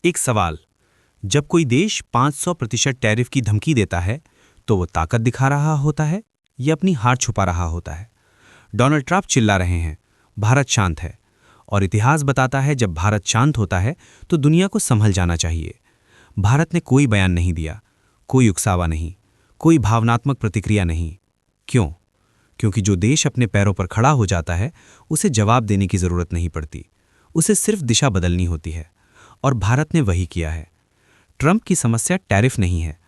एक सवाल। जब कोई देश 500% टैरिफ की धमकी देता है तो वो ताकत दिखा रहा होता है या अपनी हार छुपा रहा होता है? डोनाल्ड ट्रंप चिल्ला रहे हैं, भारत शांत है। और इतिहास बताता है जब भारत शांत होता है तो दुनिया को संभल जाना चाहिए। भारत ने कोई बयान नहीं दिया, कोई उकसावा नहीं, कोई भावनात्मक प्रतिक्रिया नहीं। क्यों? क्योंकि जो देश अपने पैरों पर खड़ा हो जाता है उसे जवाब देने की जरूरत नहीं पड़ती, उसे सिर्फ दिशा बदलनी होती है। और भारत ने वही किया है। ट्रंप की समस्या टैरिफ नहीं है,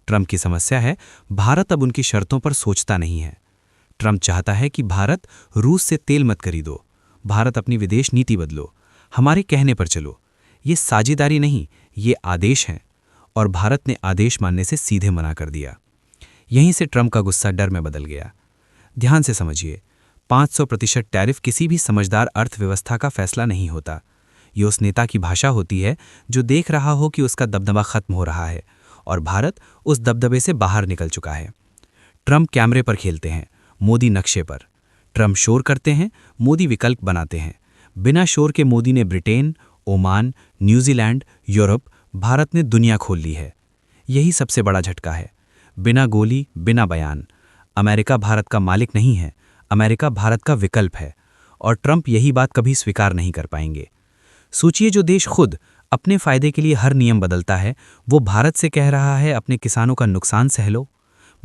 ट्रंप की समस्या है भारत अब उनकी शर्तों पर सोचता नहीं है। ट्रंप चाहता है कि भारत रूस से तेल मत खरीदो, भारत अपनी विदेश नीति बदलो, हमारे कहने पर चलो। ये साझेदारी नहीं, ये आदेश हैं। और भारत ने आदेश मानने से सीधे मना कर दिया। यहीं से ट्रंप का गुस्सा डर में बदल गया। ध्यान से समझिए, 500% टैरिफ किसी भी समझदार अर्थव्यवस्था का फैसला नहीं होता। ये उस नेता की भाषा होती है जो देख रहा हो कि उसका दबदबा खत्म हो रहा है और भारत उस दबदबे से बाहर निकल चुका है। ट्रंप कैमरे पर खेलते हैं, मोदी नक्शे पर। ट्रंप शोर करते हैं, मोदी विकल्प बनाते हैं। बिना शोर के मोदी ने Britain, Oman, New Zealand, Europe, Bharat ने दुनिया खोल ली है। यही सबसे बड़ा झटका है। बिना गोली, बिना बयान। अमेरिका भारत का मालिक नहीं है, अमेरिका भारत का विकल्प है। और ट्रंप यही बात कभी स्वीकार नहीं कर पाएंगे। सोचिए, जो देश खुद अपने फायदे के लिए हर नियम बदलता है वो भारत से कह रहा है अपने किसानों का नुकसान सह लो।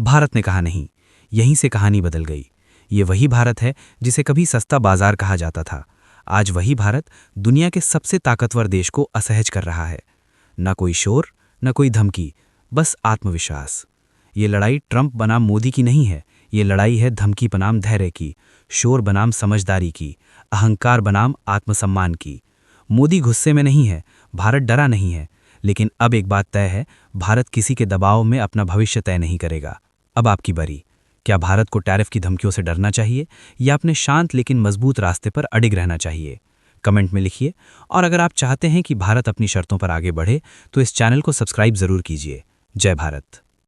भारत ने कहा नहीं। यहीं से कहानी बदल गई। ये वही भारत है जिसे कभी सस्ता बाजार कहा जाता था। आज वही भारत दुनिया के सबसे ताकतवर देश को असहज कर रहा है। न कोई शोर, न कोई धमकी, बस आत्मविश्वास। ये लड़ाई ट्रंप बनाम मोदी की नहीं है, ये लड़ाई है धमकी बनाम धैर्य की, शोर बनाम समझदारी की, अहंकार बनाम आत्मसम्मान की। मोदी गुस्से में नहीं है, भारत डरा नहीं है। लेकिन अब एक बात तय है, भारत किसी के दबाव में अपना भविष्य तय नहीं करेगा। अब आपकी बारी। क्या भारत को टैरिफ की धमकियों से डरना चाहिए या अपने शांत लेकिन मजबूत रास्ते पर अडिग रहना चाहिए? कमेंट में लिखिए। और अगर आप चाहते हैं कि भारत अपनी शर्तों पर आगे बढ़े तो इस चैनल को सब्सक्राइब जरूर कीजिए। जय भारत।